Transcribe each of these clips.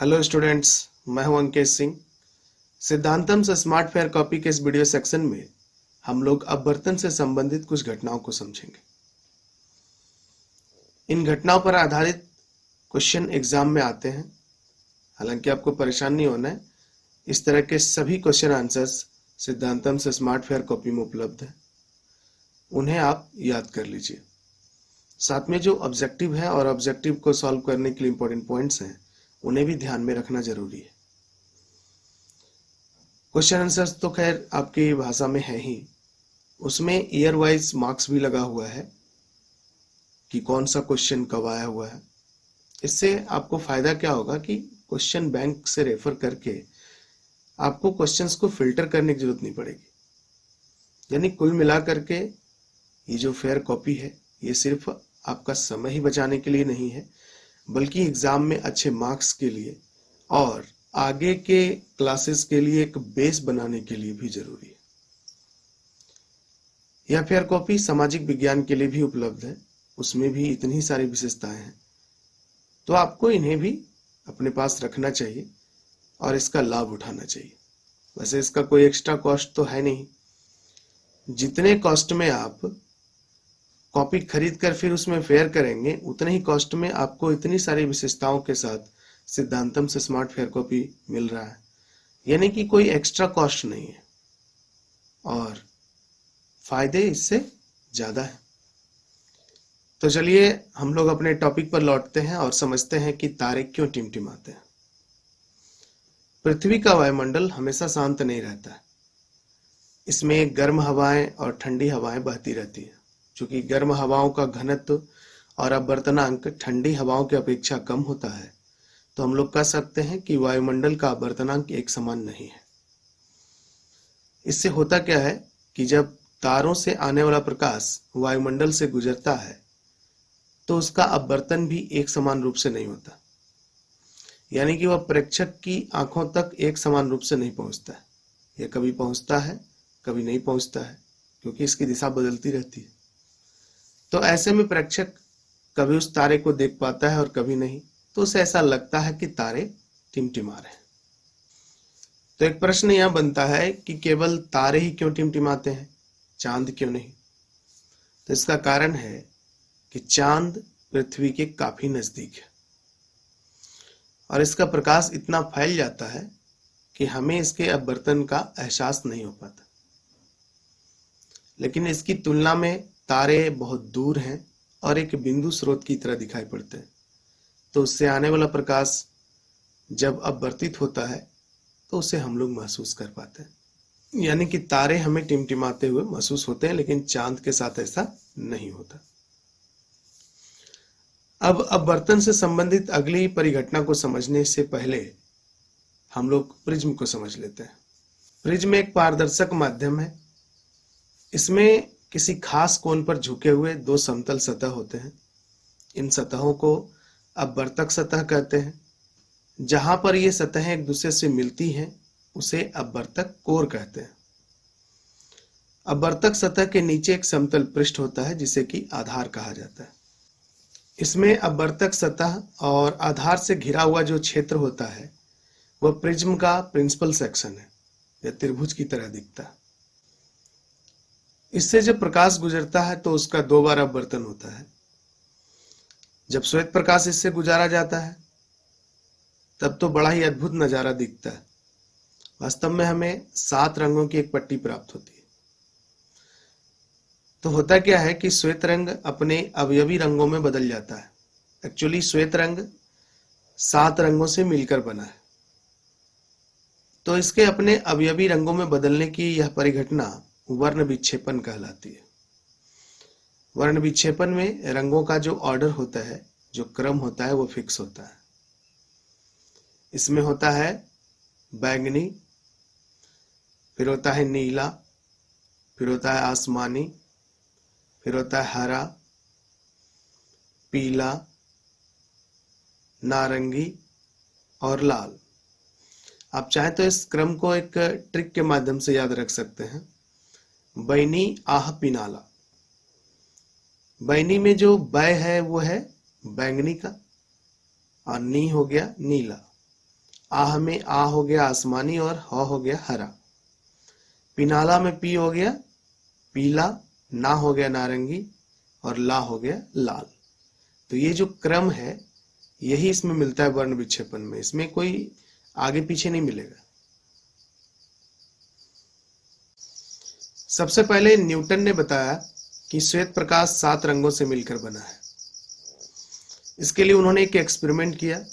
Hello students, मैं हूं अंकित सिंह। सिद्धांतम से स्मार्ट फेयर कॉपी के इस वीडियो सेक्शन में हम लोग अपवर्तन से संबंधित कुछ घटनाओं को समझेंगे। इन घटनाओं पर आधारित क्वेश्चन एग्जाम में आते हैं। हालांकि आपको परेशान नहीं होना है, इस तरह के सभी क्वेश्चन आंसर्स सिद्धांतम से स्मार्ट फेयर कॉपी में उपलब्ध है, उन्हें आप याद कर लीजिए। साथ में जो ऑब्जेक्टिव है और ऑब्जेक्टिव को सॉल्व करने के लिए इंपॉर्टेंट पॉइंट्स हैं, उन्हें भी ध्यान में रखना जरूरी है। क्वेश्चन आंसर्स तो खैर आपकी भाषा में है ही, उसमें ईयर वाइज मार्क्स भी लगा हुआ है कि कौन सा क्वेश्चन कब आया हुआ है। इससे आपको फायदा क्या होगा कि क्वेश्चन बैंक से रेफर करके आपको क्वेश्चंस को फिल्टर करने की जरूरत नहीं पड़ेगी। यानी कुल मिलाकर के ये जो फेयर कॉपी है, ये सिर्फ आपका समय ही बचाने के लिए नहीं है, बल्कि एग्जाम में अच्छे मार्क्स के लिए और आगे के क्लासेस के लिए एक बेस बनाने के लिए भी जरूरी है। यह फेयर कॉपी सामाजिक विज्ञान के लिए भी उपलब्ध है, उसमें भी इतनी सारी विशेषताएं हैं, तो आपको इन्हें भी अपने पास रखना चाहिए और इसका लाभ उठाना चाहिए। वैसे इसका कोई एक्स्ट्रा कॉस्ट तो है नहीं, जितने कॉस्ट में आप कॉपी खरीद कर फिर उसमें फेयर करेंगे, उतने ही कॉस्ट में आपको इतनी सारी विशेषताओं के साथ सिद्धांतम से स्मार्ट फेयर कॉपी मिल रहा है। यानी कि कोई एक्स्ट्रा कॉस्ट नहीं है और फायदे इससे ज्यादा है। तो चलिए हम लोग अपने टॉपिक पर लौटते हैं और समझते हैं कि तारे क्यों टिमटिमाते हैं। पृथ्वी का वायुमंडल हमेशा शांत नहीं रहता है, इसमें गर्म हवाएं और ठंडी हवाएं बहती रहती है। चूंकि गर्म हवाओं का घनत्व और अपवर्तनांक ठंडी हवाओं की अपेक्षा कम होता है, तो हम लोग कह सकते हैं कि वायुमंडल का अपवर्तनांक एक समान नहीं है। इससे होता क्या है कि जब तारों से आने वाला प्रकाश वायुमंडल से गुजरता है, तो उसका अपवर्तन भी एक समान रूप से नहीं होता। यानी कि वह प्रेक्षक की आंखों तक एक समान रूप से नहीं पहुंचता है। यह कभी पहुंचता है, कभी नहीं पहुंचता है, क्योंकि इसकी दिशा बदलती रहती है। तो ऐसे में प्रेक्षक कभी उस तारे को देख पाता है और कभी नहीं, तो उसे ऐसा लगता है कि तारे टिमटिमा रहे हैं। तो एक प्रश्न यह बनता है कि केवल तारे ही क्यों टिमटिमाते हैं, चांद क्यों नहीं? तो इसका कारण है कि चांद पृथ्वी के काफी नजदीक है और इसका प्रकाश इतना फैल जाता है कि हमें इसके अपवर्तन का एहसास नहीं हो पाता। लेकिन इसकी तुलना में तारे बहुत दूर हैं और एक बिंदु स्रोत की तरह दिखाई पड़ते हैं, तो उससे आने वाला प्रकाश जब अपवर्तित होता है तो उसे हम लोग महसूस कर पाते हैं। यानी कि तारे हमें टिमटिमाते हुए महसूस होते हैं, लेकिन चांद के साथ ऐसा नहीं होता। अब अपवर्तन से संबंधित अगली परिघटना को समझने से पहले हम लोग प्रिज्म को समझ लेते हैं। प्रिज्म एक पारदर्शक माध्यम है। इसमें किसी खास कोण पर झुके हुए दो समतल सतह होते हैं। इन सतहों को अपवर्तक सतह कहते हैं। जहां पर ये सतहें एक दूसरे से मिलती हैं, उसे अपवर्तक कोर कहते हैं। अपवर्तक सतह के नीचे एक समतल पृष्ठ होता है, जिसे कि आधार कहा जाता है। इसमें अपवर्तक सतह और आधार से घिरा हुआ जो क्षेत्र होता है, वह प्रिज्म का प्रिंसिपल सेक्शन है। यह त्रिभुज की तरह दिखता है। इससे जब प्रकाश गुजरता है तो उसका दो बार अपवर्तन होता है। जब श्वेत प्रकाश इससे गुजारा जाता है, तब तो बड़ा ही अद्भुत नजारा दिखता है। वास्तव में हमें 7 रंगों की एक पट्टी प्राप्त होती है। तो होता क्या है कि श्वेत रंग अपने अवयवी रंगों में बदल जाता है। एक्चुअली श्वेत रंग 7 रंगों से मिलकर बना है, तो इसके अपने अवयवी रंगों में बदलने की यह परिघटना वर्ण विक्षेपन कहलाती है। वर्ण विक्षेपन में रंगों का जो ऑर्डर होता है, जो क्रम होता है, वो फिक्स होता है। इसमें होता है बैंगनी, फिर होता है नीला, फिर होता है आसमानी, फिर होता है हरा, पीला, नारंगी और लाल। आप चाहें तो इस क्रम को एक ट्रिक के माध्यम से याद रख सकते हैं। बैनी आह पिनाला। बैनी में जो बै है वो है बैंगनी का और नी हो गया नीला। आह में आ हो गया आसमानी और ह हो गया हरा। पिनाला में पी हो गया पीला, ना हो गया नारंगी और ला हो गया लाल। तो ये जो क्रम है यही इसमें मिलता है वर्ण विक्षेपण में, इसमें कोई आगे पीछे नहीं मिलेगा। सबसे पहले न्यूटन ने बताया कि श्वेत प्रकाश 7 रंगों से मिलकर बना है। इसके लिए उन्होंने एक एक्सपेरिमेंट किया।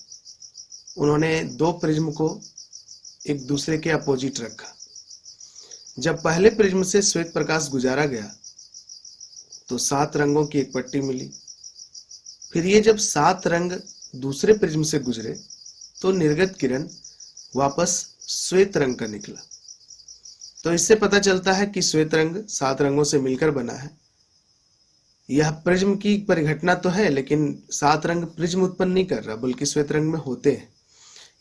उन्होंने 2 प्रिज्म को एक दूसरे के अपोजिट रखा। जब पहले प्रिज्म से श्वेत प्रकाश गुजारा गया तो 7 रंगों की एक पट्टी मिली। फिर ये जब 7 रंग दूसरे प्रिज्म से गुजरे तो निर्गत किरण वापस श्वेत रंग का निकला। तो इससे पता चलता है कि श्वेत रंग 7 रंगों से मिलकर बना है। यह प्रिज्म की परिघटना तो है, लेकिन 7 रंग प्रिज्म उत्पन्न नहीं कर रहा, बल्कि श्वेत रंग में होते हैं।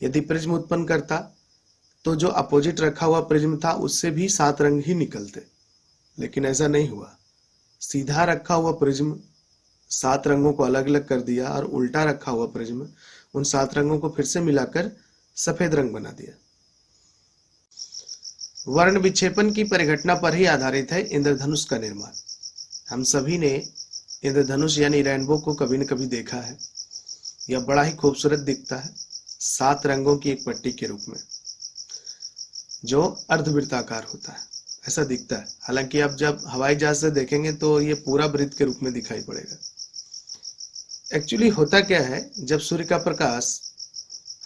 यदि प्रिज्म उत्पन्न करता तो जो अपोजिट रखा हुआ प्रिज्म था उससे भी 7 रंग ही निकलते, लेकिन ऐसा नहीं हुआ। सीधा रखा हुआ प्रिज्म 7 रंगों को अलग अलग कर दिया और उल्टा रखा हुआ प्रिज्म उन 7 रंगों को फिर से मिलाकर सफेद रंग बना दिया। वर्ण विक्षेपण की परिघटना पर ही आधारित है इंद्रधनुष का निर्माण। हम सभी ने इंद्रधनुष यानी रेनबो को कभी न कभी देखा है। यह बड़ा ही खूबसूरत दिखता है, 7 रंगों की एक पट्टी के रूप में, जो अर्धवृत्ताकार होता है, ऐसा दिखता है। हालांकि अब जब हवाई जहाज से देखेंगे तो ये पूरा वृत्त के रूप में दिखाई पड़ेगा। एक्चुअली होता क्या है, जब सूर्य का प्रकाश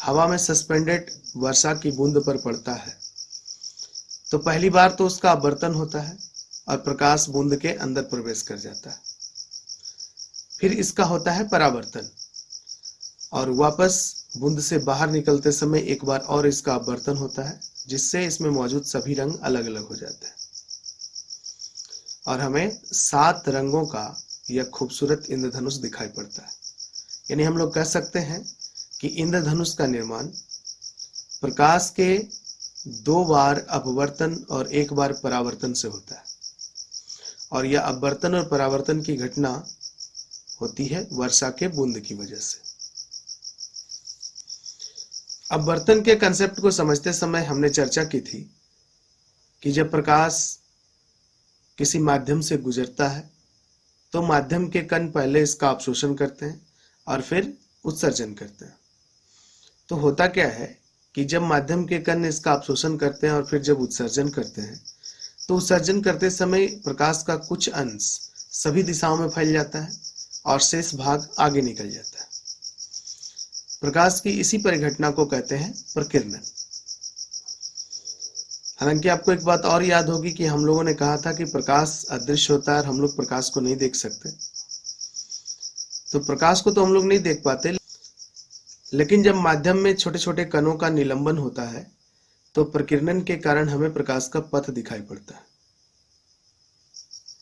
हवा में सस्पेंडेड वर्षा की बूंद पर पड़ता है तो पहली बार तो उसका अपवर्तन होता है और प्रकाश बूंद के अंदर प्रवेश कर जाता है। फिर इसका होता है परावर्तन और वापस बूंद से बाहर निकलते समय एक बार और इसका अपवर्तन होता है, जिससे इसमें मौजूद सभी रंग अलग अलग हो जाते हैं और हमें 7 रंगों का यह खूबसूरत इंद्रधनुष दिखाई पड़ता है। यानी हम लोग कह सकते हैं कि इंद्रधनुष का निर्माण प्रकाश के 2 बार अपवर्तन और 1 बार परावर्तन से होता है और यह अपवर्तन और परावर्तन की घटना होती है वर्षा के बूंद की वजह से। अपवर्तन के कंसेप्ट को समझते समय हमने चर्चा की थी कि जब प्रकाश किसी माध्यम से गुजरता है तो माध्यम के कण पहले इसका अवशोषण करते हैं और फिर उत्सर्जन करते हैं। तो होता क्या है कि जब माध्यम के कण इसका अवशोषण करते हैं और फिर जब उत्सर्जन करते हैं तो उत्सर्जन करते समय प्रकाश का कुछ अंश सभी दिशाओं में फैल जाता है और शेष भाग आगे निकल जाता है। प्रकाश की इसी परिघटना को कहते हैं प्रकीर्णन। हालांकि आपको एक बात और याद होगी कि हम लोगों ने कहा था कि प्रकाश अदृश्य होता है और हम लोग प्रकाश को नहीं देख सकते। तो प्रकाश को तो हम लोग नहीं देख पाते, लेकिन जब माध्यम में छोटे छोटे कणों का निलंबन होता है तो प्रकीर्णन के कारण हमें प्रकाश का पथ दिखाई पड़ता है।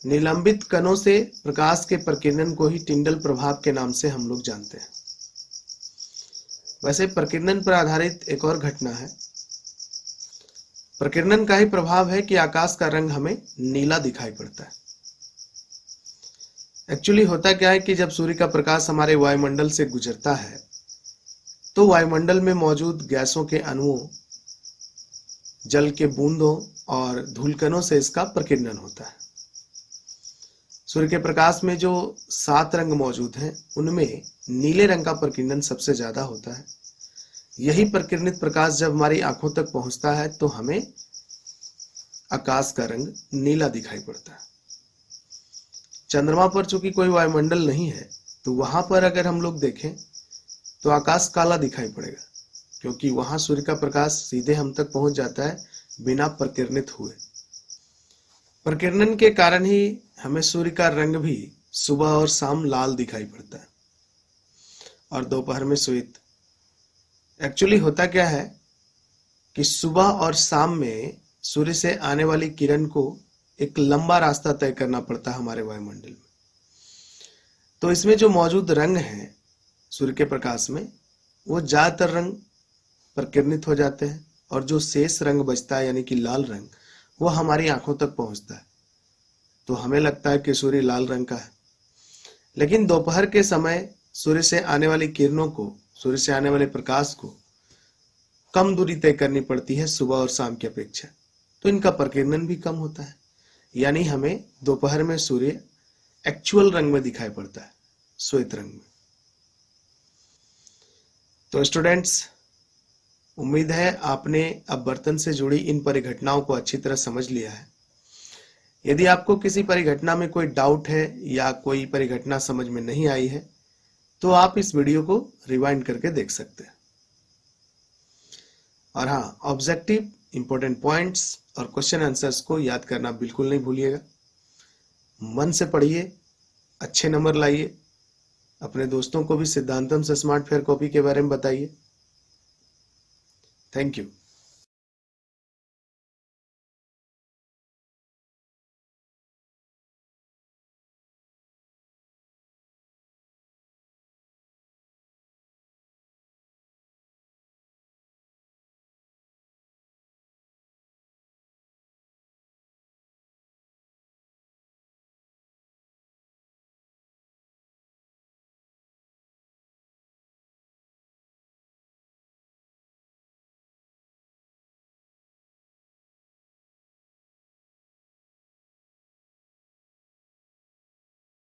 निलंबित कणों से प्रकाश के प्रकीर्णन को ही टिंडल प्रभाव के नाम से हम लोग जानते हैं। वैसे प्रकीर्णन पर आधारित एक और घटना है। प्रकीर्णन का ही प्रभाव है कि आकाश का रंग हमें नीला दिखाई पड़ता है। एक्चुअली होता क्या है कि जब सूर्य का प्रकाश हमारे वायुमंडल से गुजरता है तो वायुमंडल में मौजूद गैसों के अणुओं, जल के बूंदों और धूलकणों से इसका प्रकीर्णन होता है। सूर्य के प्रकाश में जो 7 रंग मौजूद हैं उनमें नीले रंग का प्रकीर्णन सबसे ज्यादा होता है। यही प्रकीर्णित प्रकाश जब हमारी आंखों तक पहुंचता है तो हमें आकाश का रंग नीला दिखाई पड़ता है। चंद्रमा पर चूंकि कोई वायुमंडल नहीं है तो वहां पर अगर हम लोग देखें तो आकाश काला दिखाई पड़ेगा, क्योंकि वहां सूर्य का प्रकाश सीधे हम तक पहुंच जाता है बिना प्रकीर्णित हुए। प्रकीर्णन के कारण ही हमें सूर्य का रंग भी सुबह और शाम लाल दिखाई पड़ता है और दोपहर में श्वेत। एक्चुअली होता क्या है कि सुबह और शाम में सूर्य से आने वाली किरण को एक लंबा रास्ता तय करना पड़ता है हमारे वायुमंडल में। तो इसमें जो मौजूद रंग हैं सूर्य के प्रकाश में, वो ज्यादातर रंग प्रकीर्णित हो जाते हैं और जो शेष रंग बचता है यानी कि लाल रंग, वो हमारी आंखों तक पहुंचता है। तो हमें लगता है कि सूर्य लाल रंग का है, लेकिन दोपहर के समय सूर्य से आने वाली किरणों को, सूर्य से आने वाले प्रकाश को कम दूरी तय करनी पड़ती है सुबह और शाम की अपेक्षा, तो इनका प्रकीर्णन भी कम होता है, यानी हमें दोपहर में सूर्य एक्चुअल रंग में दिखाई पड़ता है, श्वेत रंग में। तो स्टूडेंट्स, उम्मीद है आपने अब बर्तन से जुड़ी इन परिघटनाओं को अच्छी तरह समझ लिया है। यदि आपको किसी परिघटना में कोई डाउट है या कोई परिघटना समझ में नहीं आई है, तो आप इस वीडियो को रिवाइंड करके देख सकते हैं। और हाँ, ऑब्जेक्टिव, इंपॉर्टेंट पॉइंट्स और क्वेश्चन आंसर्स को याद करना बिल्कुल नहीं भूलिएगा। मन से पढ़िए, अच्छे नंबर लाइए, अपने दोस्तों को भी सिद्धांतम से स्मार्ट फेयर कॉपी के बारे में बताइए। Thank you.